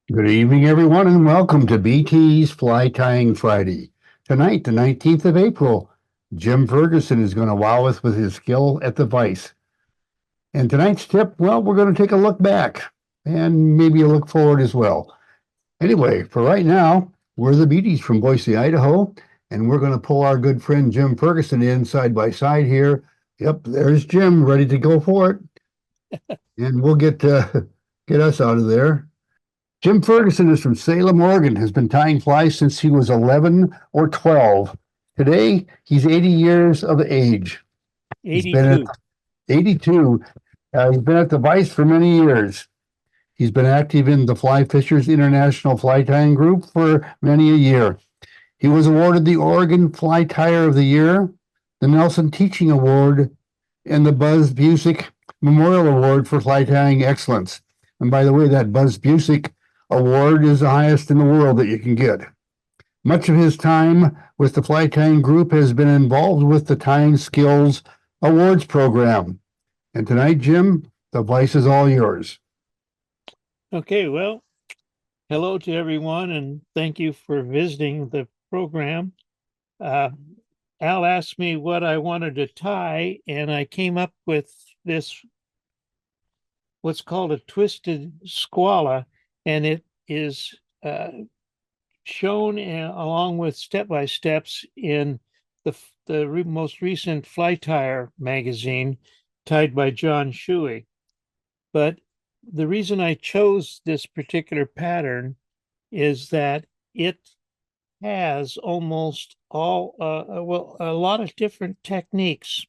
Good evening, everyone, and welcome to BT's Fly Tying Friday. Tonight, the 19th of April, Jim Ferguson is going to wow us with his skill at the vise. And tonight's tip, well, we're going to take a look back and maybe a look forward as well. Anyway, for right now, we're the BTs from Boise, Idaho, and we're going to pull our good friend Jim Ferguson in side by side here. Yep, there's Jim ready to go for it, and we'll get us out of there. Jim Ferguson is from Salem, Oregon, has been tying flies since he was 11 or 12. Today, he's 80 years of age. He's been at 82. 82. He's been at the Vice for many years. He's been active in the Fly Fishers International Fly Tying Group for many a year. He was awarded the Oregon Fly Tyer of the Year, the Nelson Teaching Award, and the Buzz Busick Memorial Award for Fly Tying Excellence. And by the way, that Buzz Busick Award is the highest in the world that you can get. Much of his time with the Fly Tying Group has been involved with the Tying Skills Awards program. And tonight, Jim, the vice is all yours. Okay, well, hello to everyone, and thank you for visiting the program. Uh, Al asked me what I wanted to tie, and I came up with this, what's called a twisted squala, and it is shown along with step-by-steps in the most recent Fly Tyer magazine, tied by John Shewey. But the reason I chose this particular pattern is that it has almost well, a lot of different techniques.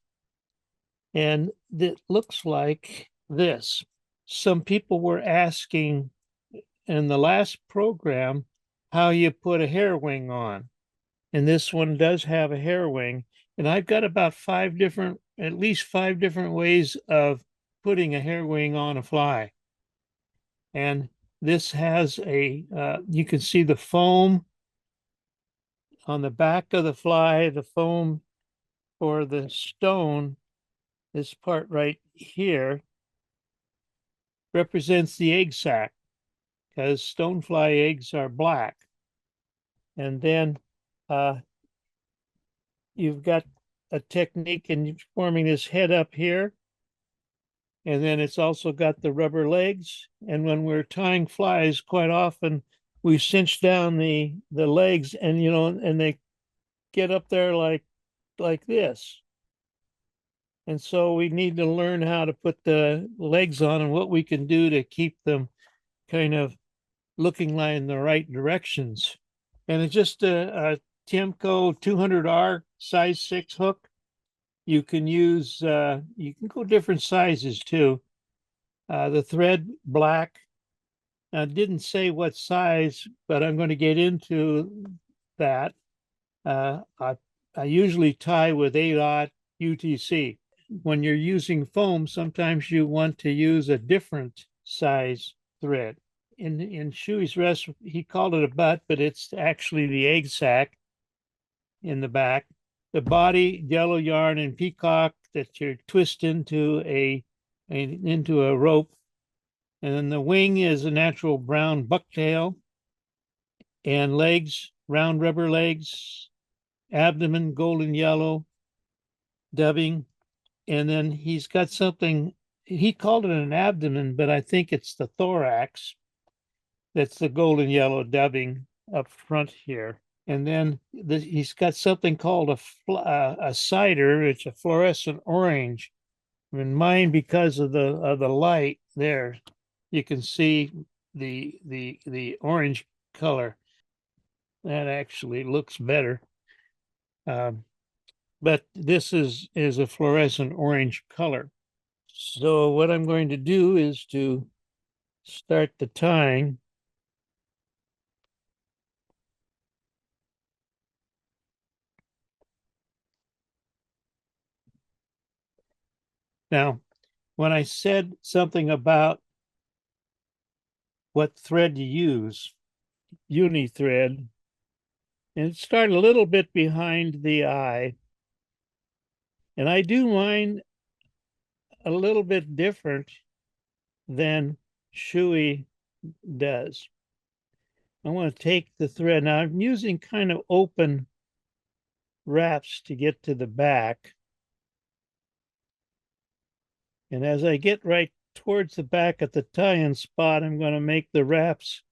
And it looks like this. Some people were asking in the last program how you put a hair wing on. And this one does have a hair wing. And I've got about at least five different ways of putting a hair wing on a fly. And this has you can see the foam on the back of the fly, the foam for the stone, this part right here represents the egg sac because stonefly eggs are black. And then you've got a technique in forming this head up here. And then it's also got the rubber legs. And when we're tying flies, quite often we cinch down the legs and and they get up there like this. And so we need to learn how to put the legs on and what we can do to keep them kind of looking like in the right directions. And it's just a Tiemco 200R size 6 hook. You can use, you can go different sizes too. The thread black. I didn't say what size, but I'm going to get into that. Uh, I, I usually tie with 8/0 UTC. When you're using foam, sometimes you want to use a different size thread. In Shewey's recipe, he called it a butt, but it's actually the egg sac in the back. The body, yellow yarn and peacock that you twist into a rope. And then the wing is a natural brown bucktail, and legs, round rubber legs, abdomen, golden yellow, dubbing. And then he's got something, he called it an abdomen, but I think it's the thorax. That's the golden yellow dubbing up front here. And then he's got something called a cider. It's a fluorescent orange. In mine, because of the light there, you can see the orange color. That actually looks better. Um, but this is a fluorescent orange color. So what I'm going to do is to start the tying. Now, when I said something about what thread to use, uni thread, and start a little bit behind the eye. And I do mine a little bit different than Shewey does. I want to take the thread. Now I'm using kind of open wraps to get to the back. And as I get right towards the back at the tie-in spot, I'm going to make the wraps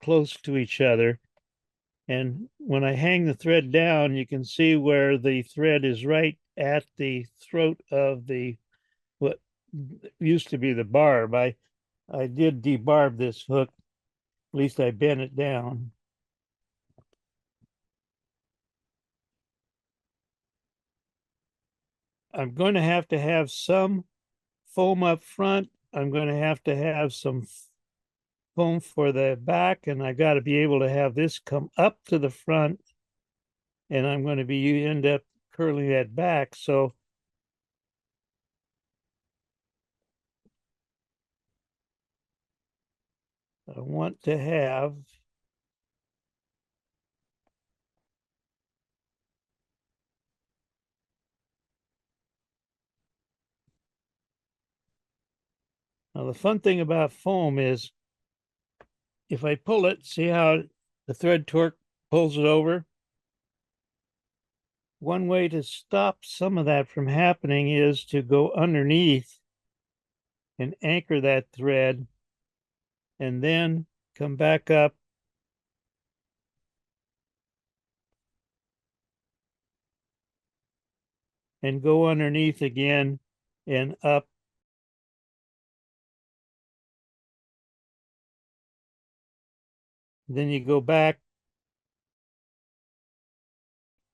close to each other. And when I hang the thread down, you can see where the thread is right at the throat of the what used to be the barb. I did debarb this hook, at least I bent it down. I'm going to have some foam up front. I'm going to have some foam for the back, and I got to be able to have this come up to the front, and I'm going to be end up curling that back. So I want to have now the fun thing about foam is if I pull it, see how the thread torque pulls it over? One way to stop some of that from happening is to go underneath and anchor that thread and then come back up and go underneath again and up. Then you go back,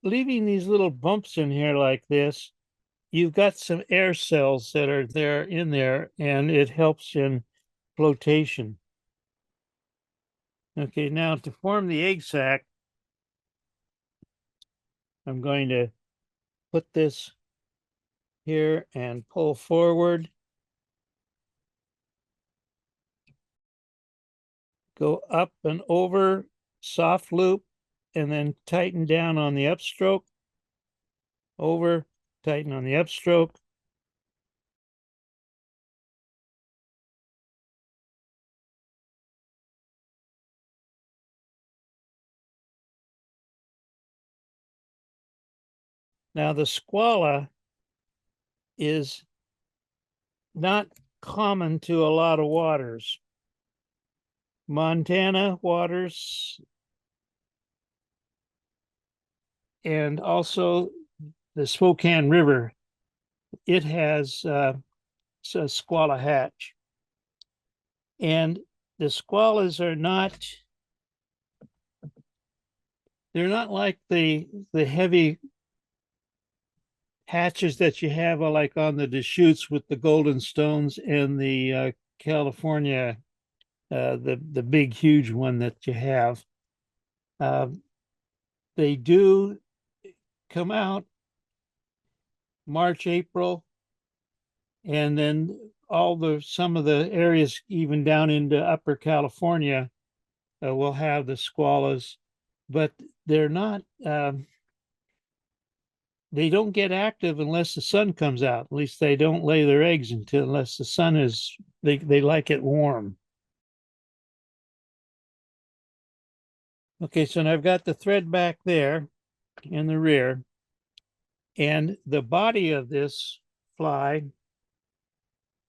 leaving these little bumps in here like this. You've got some air cells that are there in there, and it helps in flotation. Okay, now to form the egg sac, I'm going to put this here and pull forward. Go up and over, soft loop, and then tighten down on the upstroke. Over, tighten on the upstroke. Now the squala is not common to a lot of waters. Montana waters and also the Spokane River, it has a squala hatch. And the squalas are not, they're not like the heavy hatches that you have like on the Deschutes with the golden stones and the California, the big huge one that you have. They do come out March, April, and then some of the areas even down into Upper California will have the squalas, but they're not. They don't get active unless the sun comes out. At least they don't lay their eggs unless the sun is. They like it warm. Okay, so now I've got the thread back there in the rear, and the body of this fly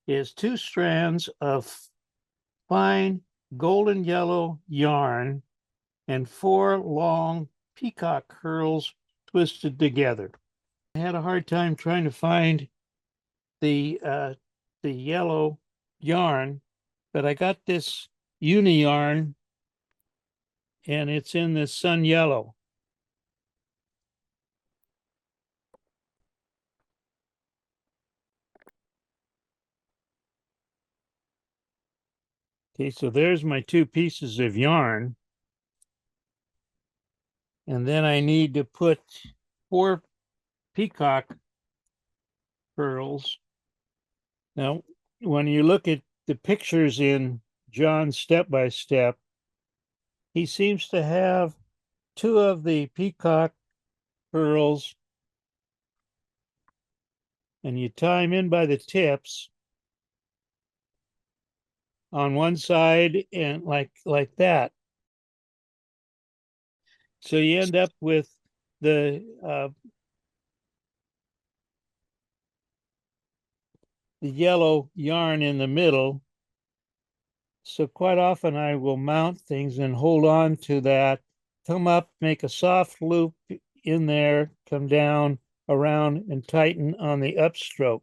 is 2 strands of fine golden yellow yarn and 4 long peacock curls twisted together. I had a hard time trying to find the yellow yarn, but I got this uni yarn, and it's in this sun yellow. Okay, so there's my 2 pieces of yarn. And then I need to put 4 peacock pearls. Now, when you look at the pictures in John's step-by-step, he seems to have 2 of the peacock pearls, and you tie them in by the tips on one side and like that. So you end up with the yellow yarn in the middle. So quite often I will mount things and hold on to that, come up, make a soft loop in there, come down, around, and tighten on the upstroke.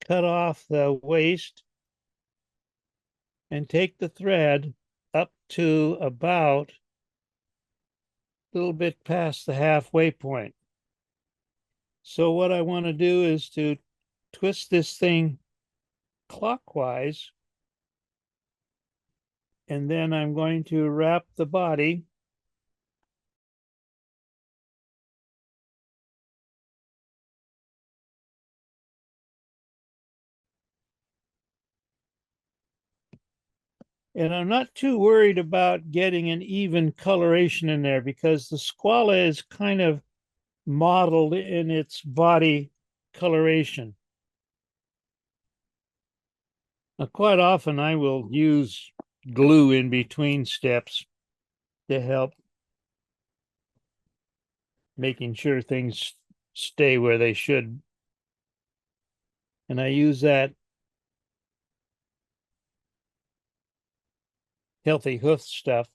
Cut off the waist and take the thread up to about a little bit past the halfway point. So what I want to do is to twist this thing clockwise, and then I'm going to wrap the body and I'm not too worried about getting an even coloration in there because the squala is kind of modeled in its body coloration. Now, quite often I will use glue in between steps to help making sure things stay where they should. And I use that healthy hoof stuff.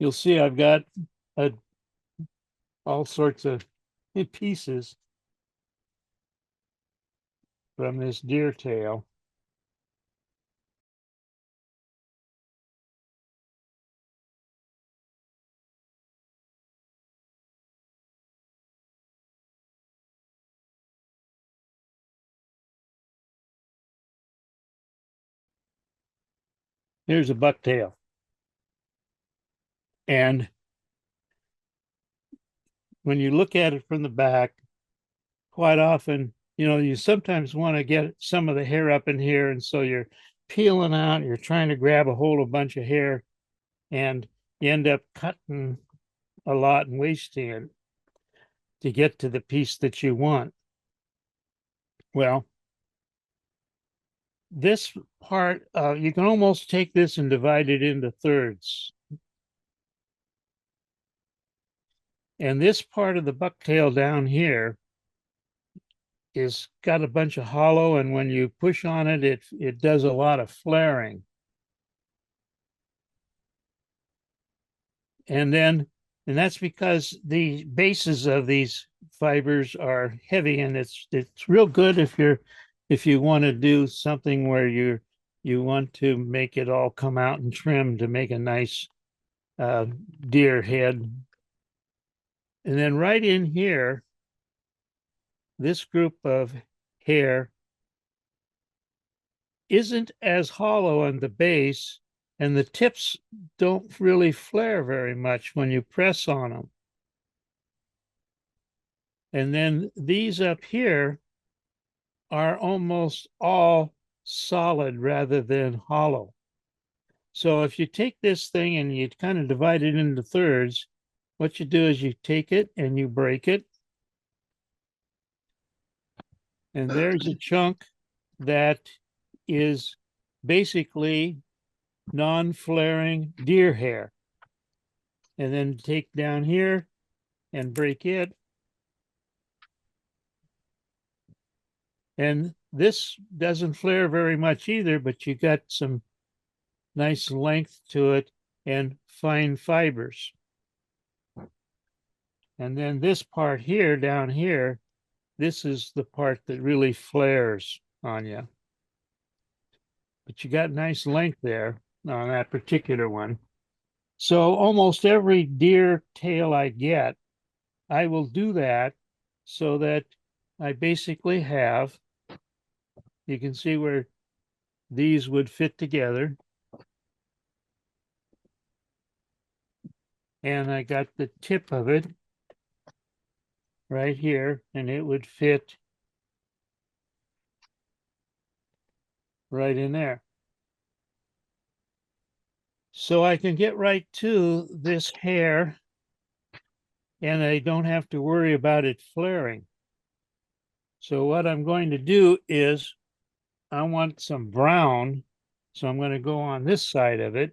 You'll see I've got all sorts of pieces from this deer tail. Here's a bucktail. And when you look at it from the back, quite often, you sometimes want to get some of the hair up in here. And so you're peeling out, you're trying to grab a hold of a bunch of hair, and you end up cutting a lot and wasting it to get to the piece that you want. Well, this part, you can almost take this and divide it into thirds. And this part of the bucktail down here is got a bunch of hollow, and when you push on it, it does a lot of flaring. And that's because the bases of these fibers are heavy, and it's real good if you want to do something where you want to make it all come out and trim to make a nice deer head. And then right in here, this group of hair isn't as hollow on the base, and the tips don't really flare very much when you press on them. And then these up here are almost all solid rather than hollow. So if you take this thing and you kind of divide it into thirds, what you do is you take it and you break it. And there's a chunk that is basically non-flaring deer hair. And then take down here and break it. And this doesn't flare very much either, but you got some nice length to it and fine fibers. And then this part here, down here, this is the part that really flares on you. But you got nice length there on that particular one. So almost every deer tail I get, I will do that so that I basically have, you can see where these would fit together. And I got the tip of it right here, and it would fit right in there. So I can get right to this hair and I don't have to worry about it flaring. So what I'm going to do is I want some brown. So I'm going to go on this side of it,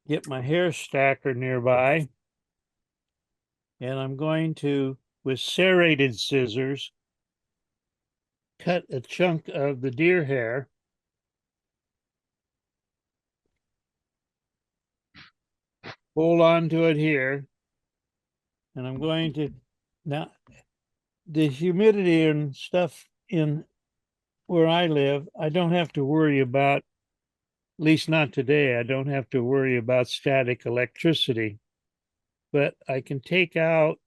get my hair stacker nearby, and I'm going to, with serrated scissors, cut a chunk of the deer hair. Hold on to it here. And I'm going to, now the humidity and stuff in where I live, I don't have to worry about, at least not today, I don't have to worry about static electricity. But I can take out,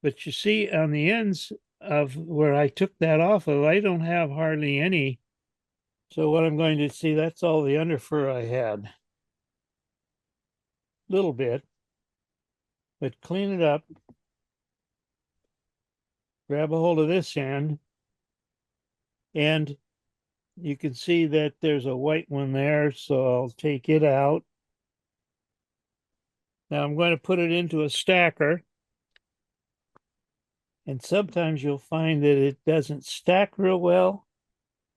but you see on the ends of where I took that off of, I don't have hardly any. So what I'm going to see, that's all the underfur I had. Little bit, but clean it up. Grab a hold of this end, and you can see that there's a white one there, so I'll take it out. Now I'm going to put it into a stacker. And sometimes you'll find that it doesn't stack real well,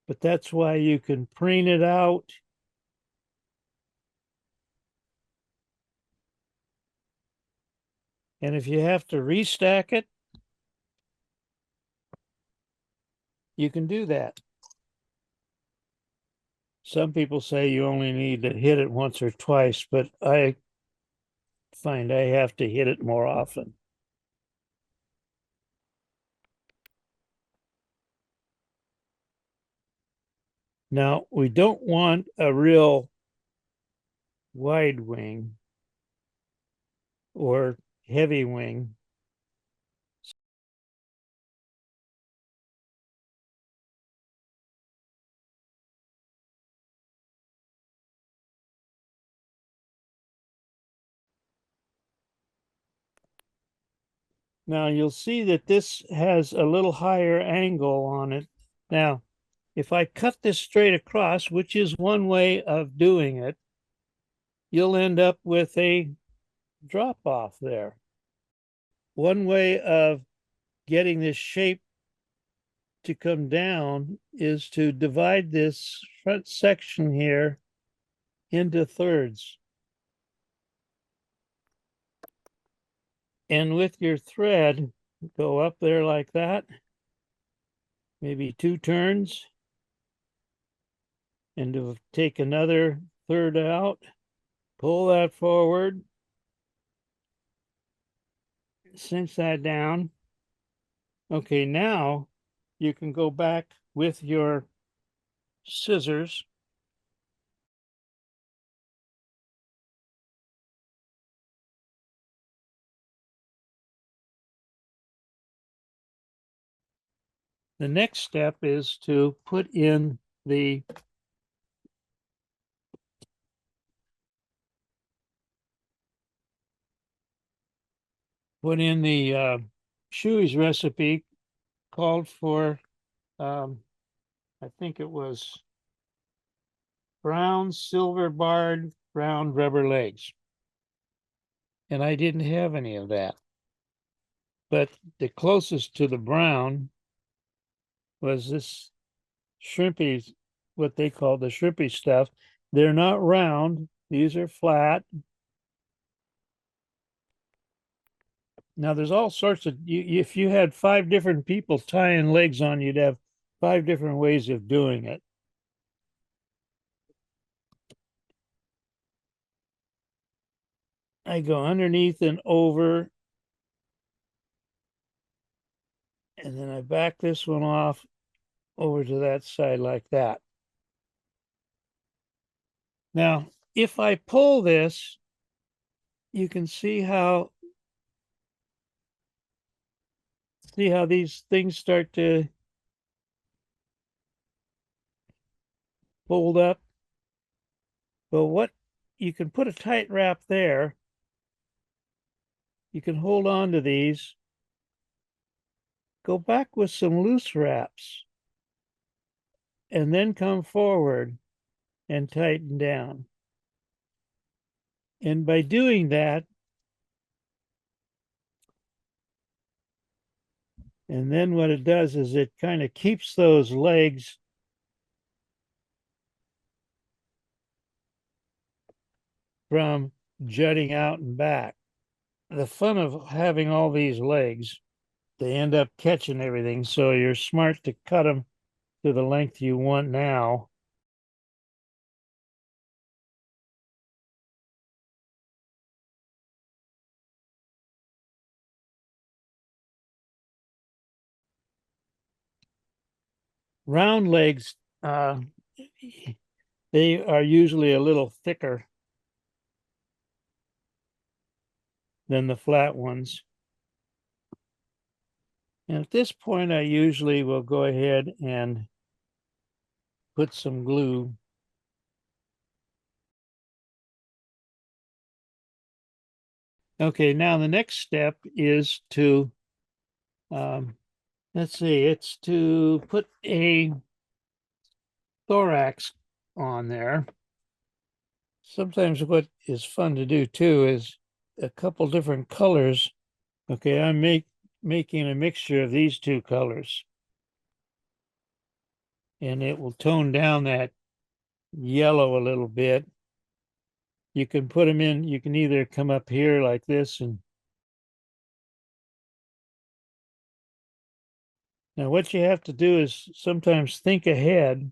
but that's why you can preen it out. And if you have to restack it, you can do that. Some people say you only need to hit it once or twice, but I find I have to hit it more often. Now, we don't want a real wide wing or heavy wing. Now you'll see that this has a little higher angle on it. Now, if I cut this straight across, which is one way of doing it, you'll end up with a drop off there. One way of getting this shape to come down is to divide this front section here into thirds. And with your thread, go up there like that, maybe 2 turns, and to take another third out, pull that forward, cinch that down. Okay, now you can go back with your scissors The next step is to put in the Shewey's recipe called for I think it was brown silver barred round rubber legs. And I didn't have any of that. But the closest to the brown was this shrimpy, what they call the shrimpy stuff. They're not round, these are flat. Now there's all sorts of, if you had 5 different people tying legs on, you'd have 5 different ways of doing it. I go underneath and over, and then I back this one off over to that side like that. Now, if I pull this, you can see how these things start to fold up. Well, what you can put a tight wrap there. You can hold on to these. Go back with some loose wraps and then come forward and tighten down. And by doing that, and then what it does is it kind of keeps those legs from jutting out and back. The fun of having all these legs, they end up catching everything. So you're smart to cut them to the length you want now. Round legs, they are usually a little thicker than the flat ones. And at this point, I usually will go ahead and put some glue. Okay, now the next step is to, let's see, it's to put a thorax on there. Sometimes what is fun to do too is a couple different colors. Okay, I'm making a mixture of these two colors. And it will tone down that yellow a little bit. You can put them in, you can either come up here like this and now what you have to do is sometimes think ahead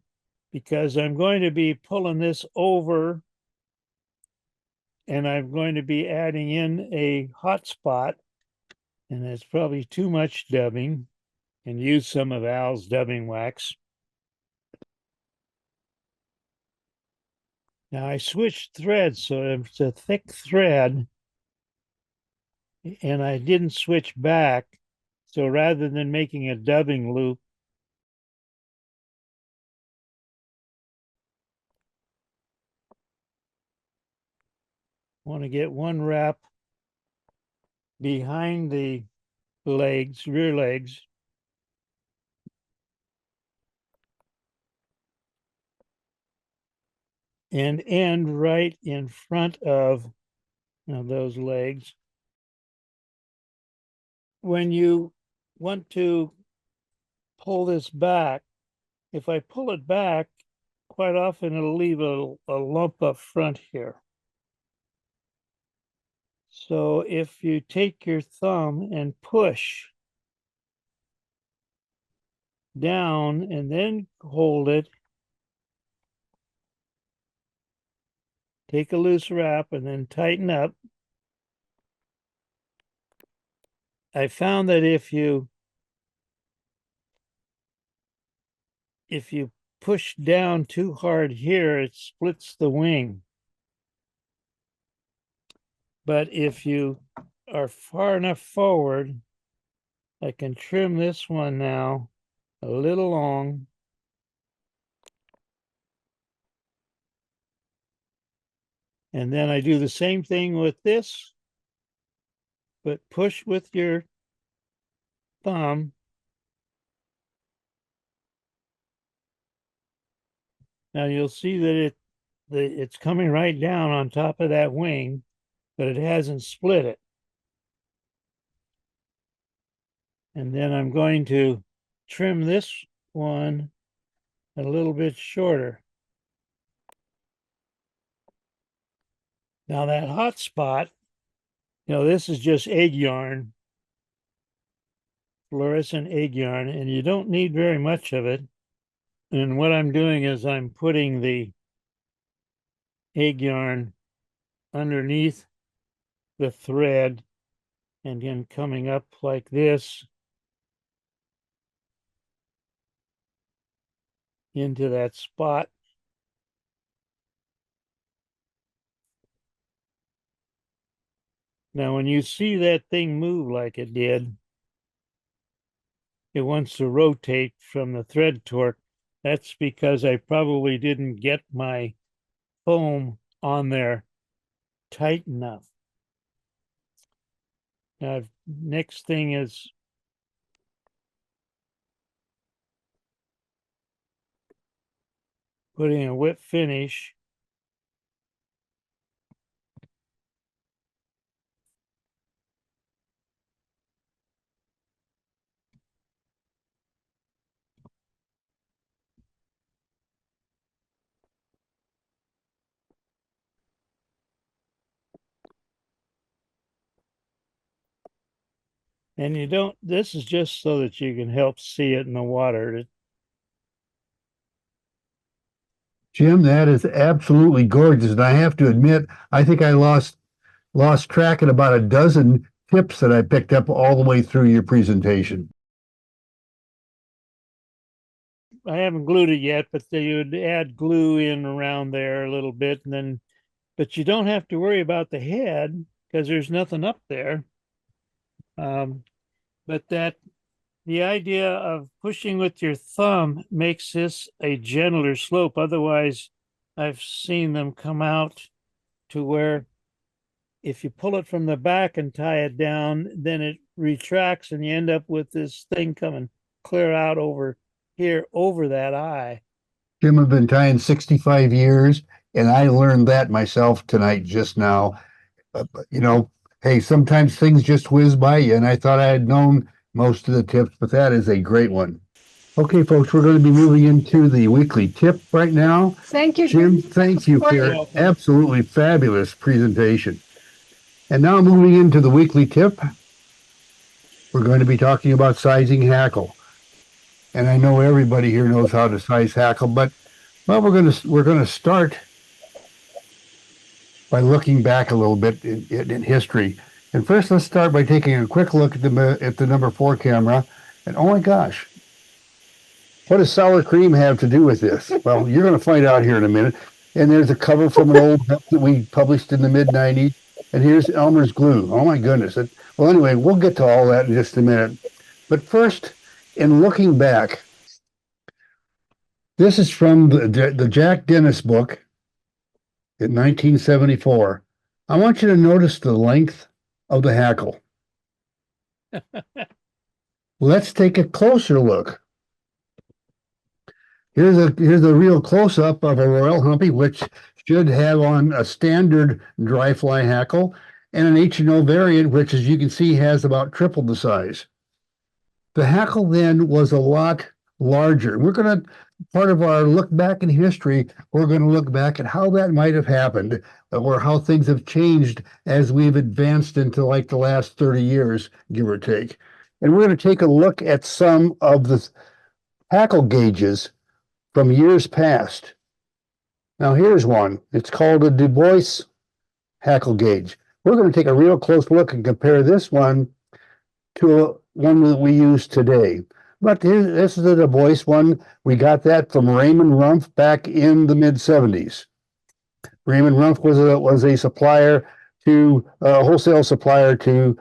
because I'm going to be pulling this over and I'm going to be adding in a hot spot and it's probably too much dubbing and use some of Al's dubbing wax. Now I switched threads so it's a thick thread and I didn't switch back. So rather than making a dubbing loop, I want to get one wrap behind the legs, rear legs. And end right in front of those legs. When you want to pull this back, if I pull it back, quite often it'll leave a lump up front here. So if you take your thumb and push down and then hold it, take a loose wrap and then tighten up. I found that if you push down too hard here, it splits the wing. But if you are far enough forward, I can trim this one now a little long. And then I do the same thing with this, but push with your thumb. Now you'll see that it's coming right down on top of that wing, but it hasn't split it. And then I'm going to trim this one a little bit shorter. Now that hot spot, this is just egg yarn, fluorescent egg yarn, and you don't need very much of it. And what I'm doing is I'm putting the egg yarn underneath the thread and then coming up like this into that spot. Now, when you see that thing move like it did, it wants to rotate from the thread torque. That's because I probably didn't get my foam on there tight enough. Now, next thing is putting a whip finish. And you don't, this is just so that you can help see it in the water. Jim, that is absolutely gorgeous. And I have to admit, I think I lost track at about a dozen tips that I picked up all the way through your presentation. I haven't glued it yet, but you would add glue in around there a little bit, and then, but you don't have to worry about the head because there's nothing up there. But the idea of pushing with your thumb makes this a gentler slope. Otherwise, I've seen them come out to where if you pull it from the back and tie it down, then it retracts and you end up with this thing coming clear out over here over that eye. Jim, I've been tying 65 years, and I learned that myself tonight just now. You know, hey, sometimes things just whiz by you, and I thought I had known most of the tips, but that is a great one. Okay, folks, we're going to be moving into the weekly tip right now. Thank you, Jim, thank you for your welcome. absolutely fabulous presentation. And now moving into the weekly tip, we're going to be talking about sizing hackle. And I know everybody here knows how to size hackle, but well, we're going to start by looking back a little bit in history. And first, let's start by taking a quick look at the number 4 camera. And oh my gosh, what does sour cream have to do with this? Well, you're going to find out here in a minute. And there's a cover from an old book that we published in the mid-90s. And here's Elmer's glue. Oh my goodness. Well, anyway, we'll get to all that in just a minute. But first, in looking back, this is from the Jack Dennis book in 1974. I want you to notice the length of the hackle. Let's take a closer look. Here's a real close-up of a Royal Humpy, which should have on a standard dry fly hackle, and an H&O variant, which, as you can see, has about triple the size. The hackle then was a lot larger. We're going to, part of our look back in history, we're going to look back at how that might have happened, or how things have changed as we've advanced into like the last 30 years, give or take. And we're going to take a look at some of the hackle gauges from years past. Now here's one. It's called a Du Bois hackle gauge. We're going to take a real close look and compare this one to one that we use today. But this is a Du Bois one. We got that from Raymond Rumpf back in the mid-70s. Raymond Rumpf was a supplier to a wholesale supplier to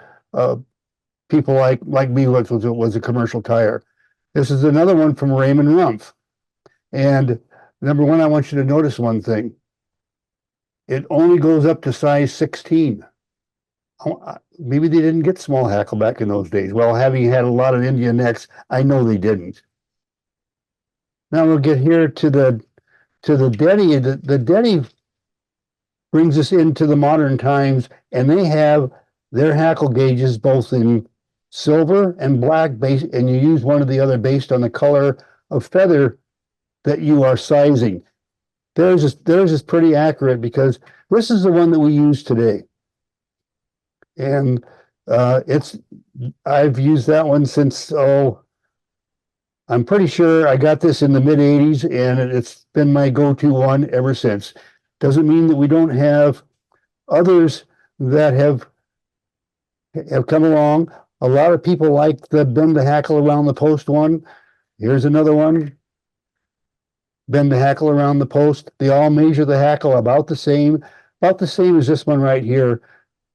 people like me, which was a commercial tire. This is another one from Raymond Rumpf. And number one, I want you to notice one thing. It only goes up to size 16. Maybe they didn't get small hackle back in those days. Well, having had a lot of Indian necks, I know they didn't. Now we'll get here to the Denny. The Denny brings us into the modern times, and they have their hackle gauges both in silver and black base, and you use one or the other based on the color of feather that you are sizing. Theirs is pretty accurate because this is the one that we use today. And I've used that one since, I'm pretty sure I got this in the mid-80s, and it's been my go-to one ever since. Doesn't mean that we don't have others that have come along. A lot of people like the bend the hackle around the post one. Here's another one. Bend the hackle around the post. They all measure the hackle about the same as this one right here.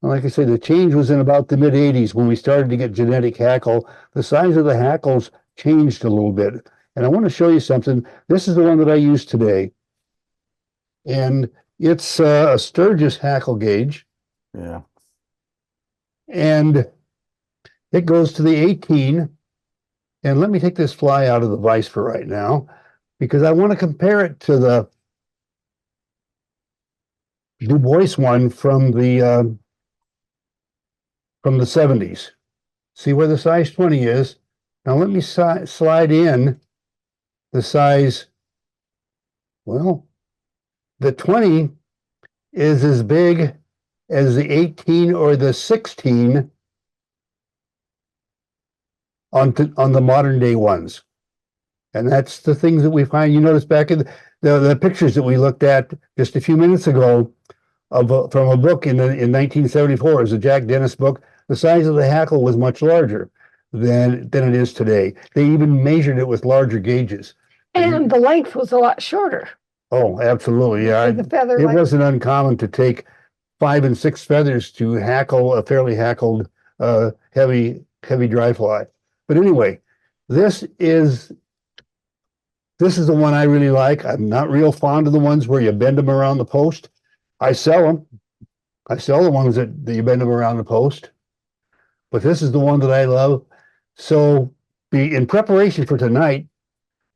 And like I said, the change was in about the mid-80s when we started to get genetic hackle. The size of the hackles changed a little bit. And I want to show you something. This is the one that I use today. And it's a Sturgis hackle gauge. Yeah. And it goes to the 18. And let me take this fly out of the vise for right now. because I want to compare it to the Du Bois one from the 70s. See where the size 20 is. Now let me slide in the size. Well, the 20 is as big as the 18 or the 16 on the modern day ones. And that's the things that we find. You notice back in the pictures that we looked at just a few minutes ago from a book in 1974, it was a Jack Dennis book. The size of the hackle was much larger than it is today. They even measured it with larger gauges. And the length was a lot shorter. Oh, absolutely. Yeah. The feather It length. wasn't uncommon to take 5 and 6 feathers to hackle a fairly hackled heavy dry fly. But anyway, this is the one I really like. I'm not real fond of the ones where you bend them around the post. I sell them. I sell the ones that you bend them around the post. But this is the one that I love. So in preparation for tonight,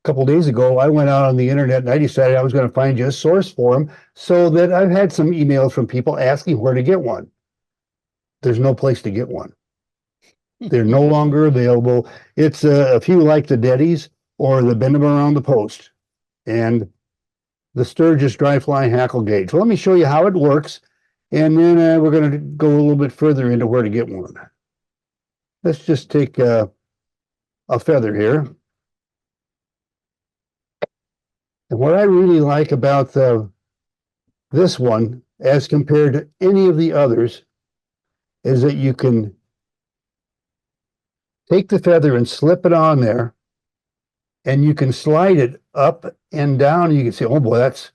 a couple days ago, I went out on the internet and I decided I was going to find you a source for them, so that I've had some emails from people asking where to get one. There's no place to get one. They're no longer available. It's a few like the Deddies or the bend them around the post and the Sturgis dry fly hackle gauge. Well, let me show you how it works, and then we're going to go a little bit further into where to get one. Let's just take a feather here. And what I really like about this one, as compared to any of the others, is that you can take the feather and slip it on there, and you can slide it up and down. And you can say, oh boy, that's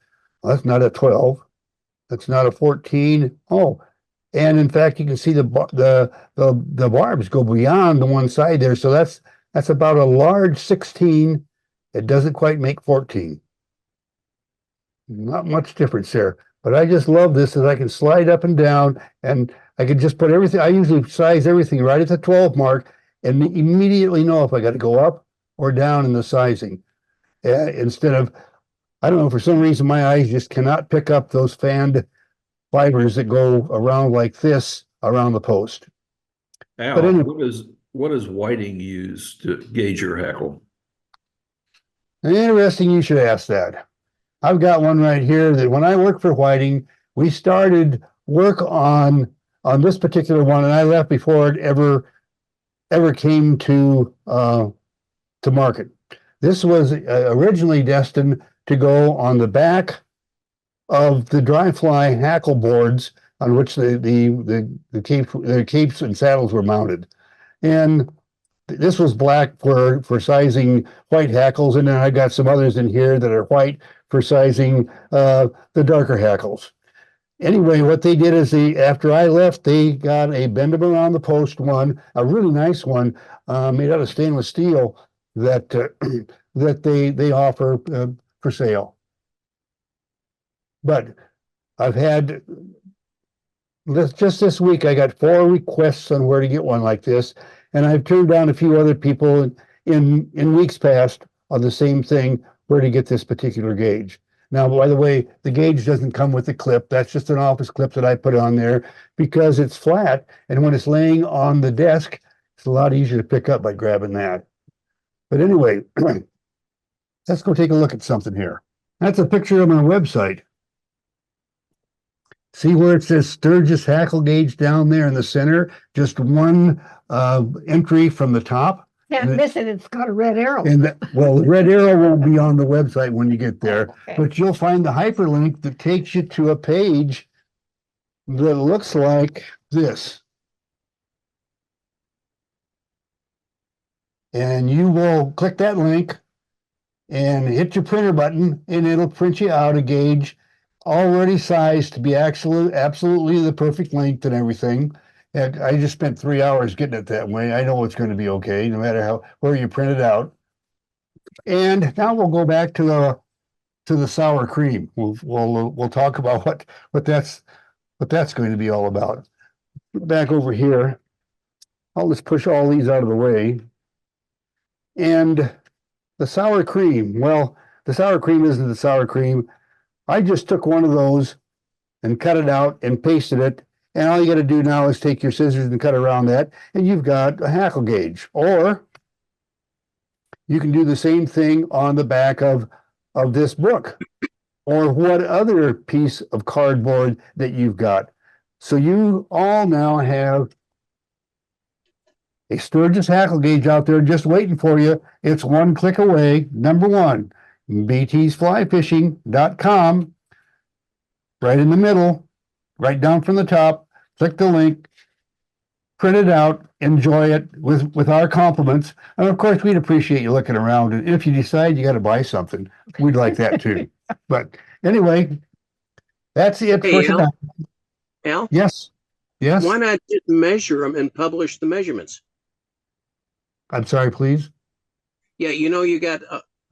not a 12. That's not a 14. Oh, and in fact, you can see the barbs go beyond the one side there. So that's about a large 16. It doesn't quite make 14. Not much difference there. But I just love this, that I can slide up and down, and I can just put everything. I usually size everything right at the 12 mark and immediately know if I got to go up or down in the sizing. Instead of, I don't know, for some reason my eyes just cannot pick up those fanned fibers that go around like this around the post. Al, But anyway, what does whiting use to gauge your hackle? interesting you should ask that. I've got one right here that when I worked for Whiting, we started work on this particular one, and I left before it ever came to market. This was originally destined to go on the back of the dry fly hackle boards on which the capes and saddles were mounted, and this was black for sizing white hackles, and then I got some others in here that are white for sizing the darker hackles. Anyway, what they did is after I left, they got a bend them around the post one, a really nice one, made out of stainless steel that they offer for sale. But I've had just this week, I got 4 requests on where to get one like this, and I've turned down a few other people in weeks past on the same thing, where to get this particular gauge. Now, by the way, the gauge doesn't come with the clip. That's just an office clip that I put on there because it's flat, and when it's laying on the desk, it's a lot easier to pick up by grabbing that. But anyway, let's go take a look at something here. That's a picture of my website. See where it says Sturgis hackle gauge down there in the center? Just one entry from the top. Can't miss it. It's got a red arrow. And well, the red arrow won't be on the website when you get there, Okay. but you'll find the hyperlink that takes you to a page that looks like this. And you will click that link and hit your printer button, and it'll print you out a gauge already sized to be absolutely the perfect length and everything. And I just spent 3 hours getting it that way. I know it's going to be okay, no matter where you print it out. And now we'll go back to the sour cream. We'll talk about what that's going to be all about. Back over here, I'll just push all these out of the way. And the sour cream, well, the sour cream isn't the sour cream. I just took one of those and cut it out and pasted it. And all you got to do now is take your scissors and cut around that, and you've got a hackle gauge. Or you can do the same thing on the back of this book, or what other piece of cardboard that you've got. So you all now have a Sturgis hackle gauge out there just waiting for you. It's one click away. Number one, btsflyfishing.com. Right in the middle, right down from the top. Click the link, print it out, enjoy it with our compliments. And of course, we'd appreciate you looking around. And if you decide you got to buy something, we'd like that too. But anyway, that's it for Hey, Al, tonight. Al, Yes. Yes. why not just measure them and publish the measurements? I'm sorry, please. Yeah, you know, you got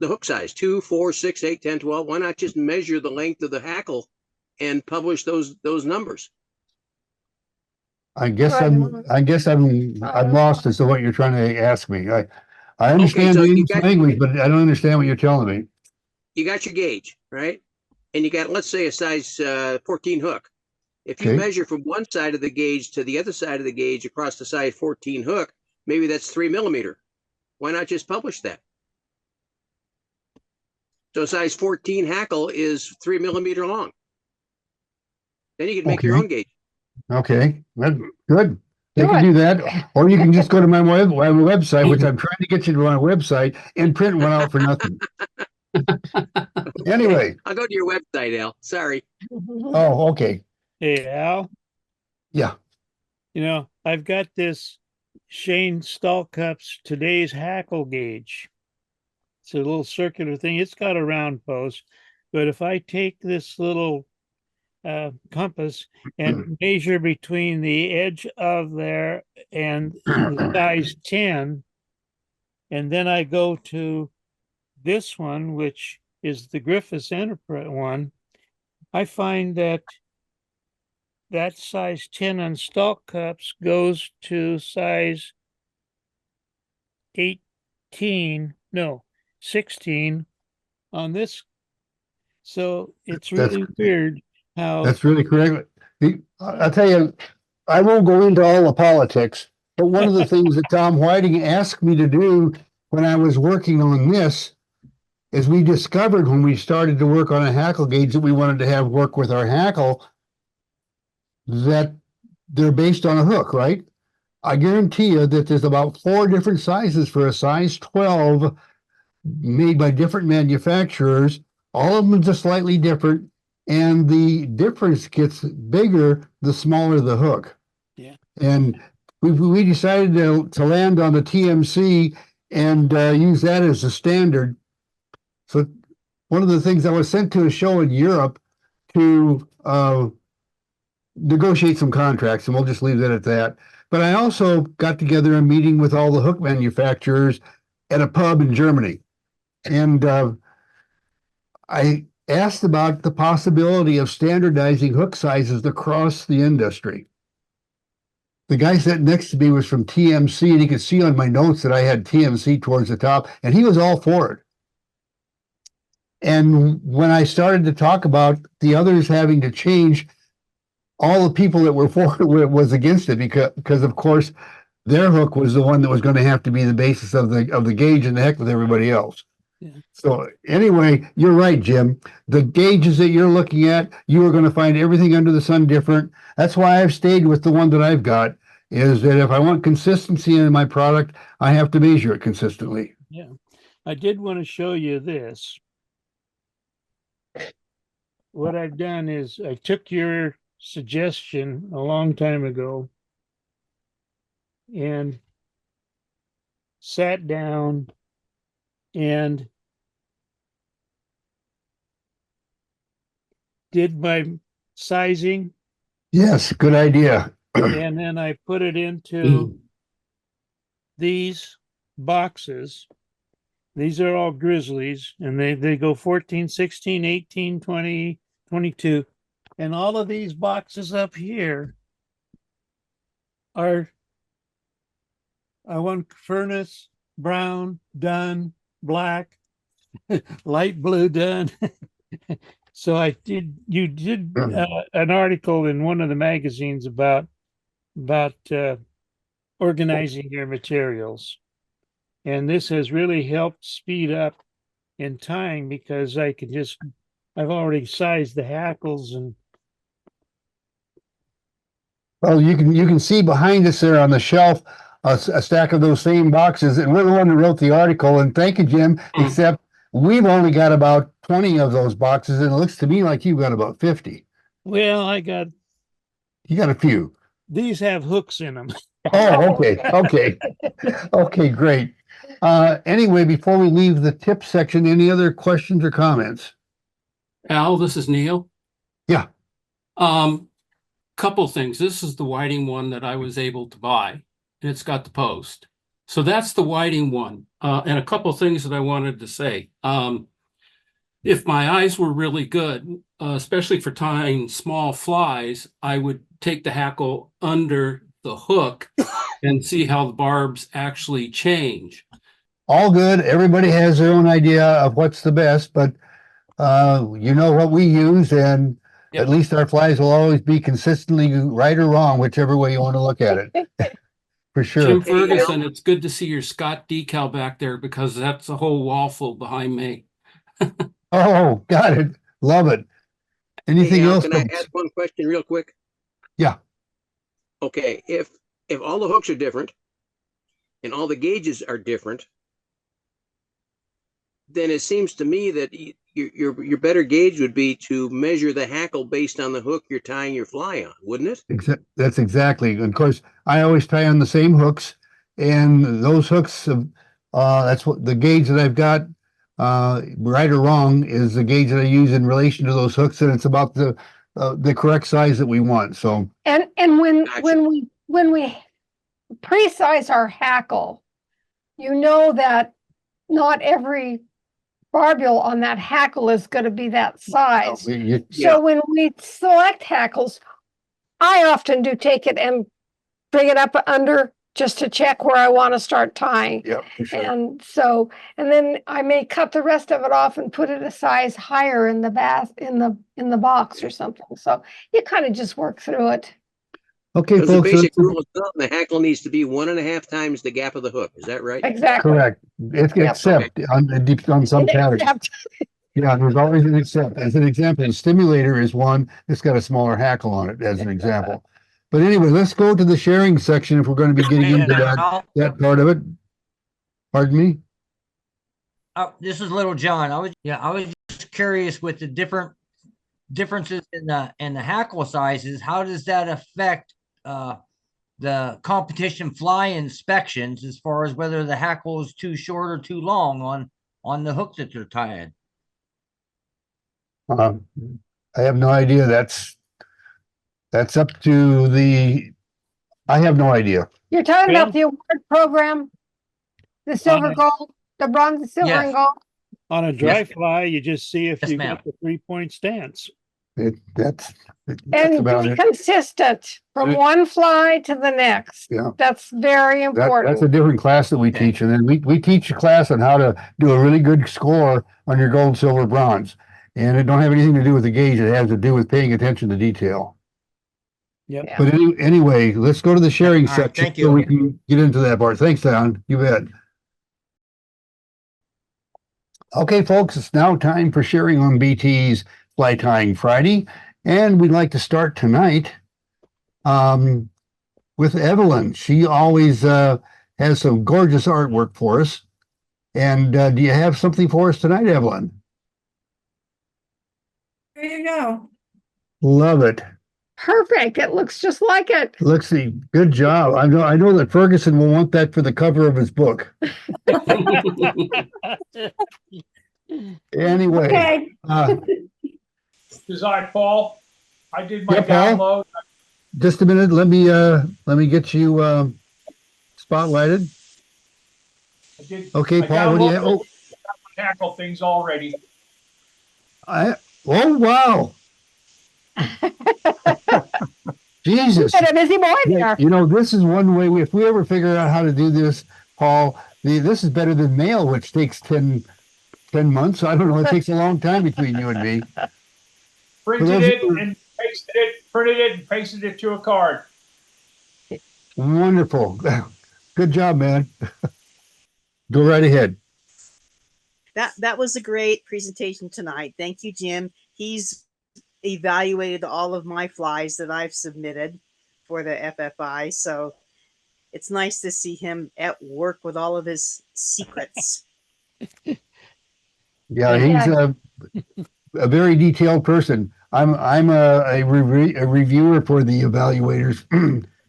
the hook size 2, 4, 6, 8, 10, 12. Why not just measure the length of the hackle and publish those numbers? I guess Right. I'm lost as to what you're trying to ask me. I understand so the you English got- language, but I don't understand what you're telling me. You got your gauge, right? And you got, let's say, a size 14 hook. If you Okay. measure from one side of the gauge to the other side of the gauge across the size 14 hook, maybe that's 3 millimeter. Why not just publish that? So size 14 hackle is 3 millimeter long. Then you can make your Okay. own gauge. Okay, well, good. They Do can it. do that, or you can just go to my website, which I'm trying to get you to my website, and print one out for nothing. Anyway, I'll go to your website, Al. Sorry. oh, okay, Hey, Al, yeah, you know, I've got this Shane Stallcup's today's hackle gauge. It's a little circular thing. It's got a round post, but if I take this little compass and measure between the edge of there and the size 10, and then I go to this one, which is the Griffiths Enterprise one, I find that size 10 on stalk cups goes to size 18, no, 16 on this. So it's really weird how that's really correct. I'll tell you, I won't go into all the politics, but one of the things that Tom Whiting asked me to do when I was working on this is we discovered when we started to work on a hackle gauge that we wanted to have work with our hackle, that they're based on a hook, right? I guarantee you that there's about 4 different sizes for a size 12 made by different manufacturers. All of them just slightly different, and the difference gets bigger the smaller the hook. Yeah. And we decided to land on the TMC and use that as a standard. So one of the things I was sent to a show in Europe to negotiate some contracts, and we'll just leave that at that. But I also got together a meeting with all the hook manufacturers at a pub in Germany. And I asked about the possibility of standardizing hook sizes across the industry. The guy sitting next to me was from TMC, and he could see on my notes that I had TMC towards the top, and he was all for it. And when I started to talk about the others having to change, all the people that were for it was against it because of course their hook was the one that was going to have to be the basis of the gauge, and the heck with everybody else. Yeah. So anyway, you're right, Jim. The gauges that you're looking at, you are going to find everything under the sun different. That's why I've stayed with the one that I've got, is that if I want consistency in my product, I have to measure it consistently. Yeah, I did want to show you this. What I've done is I took your suggestion a long time ago and sat down and did my sizing, Yes, good idea. and then I put it into these boxes. These are all grizzlies, and they go 14, 16, 18, 20, 22. And all of these boxes up here are, I want furnace, brown, dun, black, light blue done. So you did an article in one of the magazines about organizing your materials. And this has really helped speed up in time because I've already sized the hackles and Well, you can see behind us there on the shelf a stack of those same boxes, and we're the one who wrote the article. And thank you, Jim. Except we've only got about 20 of those boxes, and it looks to me like you've got about 50. well, You got a few. these have hooks in them. Oh, okay, great. Anyway, before we leave the tip section, any other questions or comments? Al, this is Neil. Yeah. Couple things. This is the whiting one that I was able to buy, and it's got the post. So that's the whiting one. And a couple things that I wanted to say. If my eyes were really good, especially for tying small flies, I would take the hackle under the hook and see how the barbs actually change. All good. Everybody has their own idea of what's the best, but you know what we use, and Yep. at least our flies will always be consistently right or wrong, whichever way you want to look at it. For sure. Jim Ferguson, it's good to see your Scott decal back there because that's a whole wall full behind me. Oh, got it. Love it. Anything Hey, Al, else? can I folks? ask one question real quick? Yeah. Okay, if all the hooks are different and all the gauges are different, then it seems to me that your better gauge would be to measure the hackle based on the hook you're tying your fly on, wouldn't it? That's exactly. Of course, I always tie on the same hooks, and those hooks, that's what the gauge that I've got, right or wrong, is the gauge that I use in relation to those hooks, and it's about the correct size that we want. So, And Gotcha. when we pre-size our hackle, you know that not every barbule on that hackle is going to be that size. yeah. So when we select hackles, I often do take it and bring it up under just to check where I want to start tying. Yeah, for sure. And then I may cut the rest of it off and put it a size higher in the box or something. So you kind of just work through it. Okay, Because the folks. basic rule of thumb, the hackle needs to be 1.5 times the gap of the hook. Is that right? Exactly. Correct. It's Yep. except on some patterns. Except- Yeah, there's always an except. As an example, a stimulator is one that's got a smaller hackle on it, as an example. But anyway, let's go to the sharing section if we're going to be getting into that part of it. Pardon me? This is Little John. I was just curious with the differences in the hackle sizes. How does that affect the competition fly inspections as far as whether the hackle is too short or too long on the hook that they're tying? I have no idea. That's up to I have no idea. You're talking Well- about the award program, the silver, Uh, gold, the bronze, the silver, Yes. and gold. On a dry fly, you just see if Yes, you ma'am. got the 3-point stance. That's And about be it. consistent from one fly to the next. Yeah. That's very That's a important. different class that we Okay. teach. And then we teach a class on how to do a really good score on your gold, silver, bronze. And it don't have anything to do with the gauge. It has to do with paying attention to detail. Yep. Yeah. But anyway, let's go to the sharing All right, section thank so you. we can get into that part. Thanks, Don. You bet. Okay, folks, it's now time for sharing on BT's Fly Tying Friday. And we'd like to start tonight with Evelyn. She always has some gorgeous artwork for us. And do you have something for us tonight, Evelyn? There you go. Love it. Perfect. It looks just like it. Let's see. Good job. I know that Ferguson will want that for the cover of his book. Anyway, Okay. Design, Paul. I did my Yeah, Paul. download. just a minute. Let me get you spotlighted. I did. Okay, I Paul. What do you have? downloaded the hackle things already. Oh wow. Jesus. Got a busy boy Yeah, there. this is one way if we ever figure out how to do this, Paul, this is better than mail, which takes 10 10 months? I don't know. It takes a long time between you and me. Printed those it who are- and pasted it, printed it and pasted it to a card. Wonderful. Good job, man. Go right ahead. That was a great presentation tonight. Thank you, Jim. He's evaluated all of my flies that I've submitted for the FFI. So it's nice to see him at work with all of his secrets. Yeah, he's a very detailed person. I'm a reviewer for the evaluators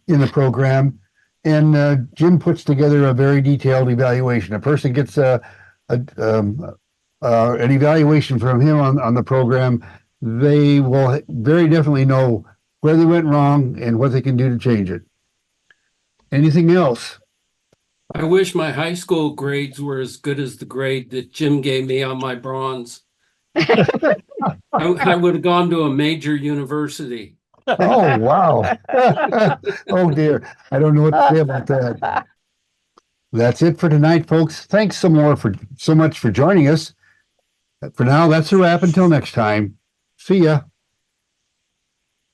in the program, and Jim puts together a very detailed evaluation. A person gets an evaluation from him on the program. They will very definitely know where they went wrong and what they can do to change it. Anything else? I wish my high school grades were as good as the grade that Jim gave me on my bronze. I would have gone to a major university. Oh, wow. Oh, dear. I don't know what to say about that. That's it for tonight, folks. Thanks so much for joining us. For now, that's a wrap until next time. See ya.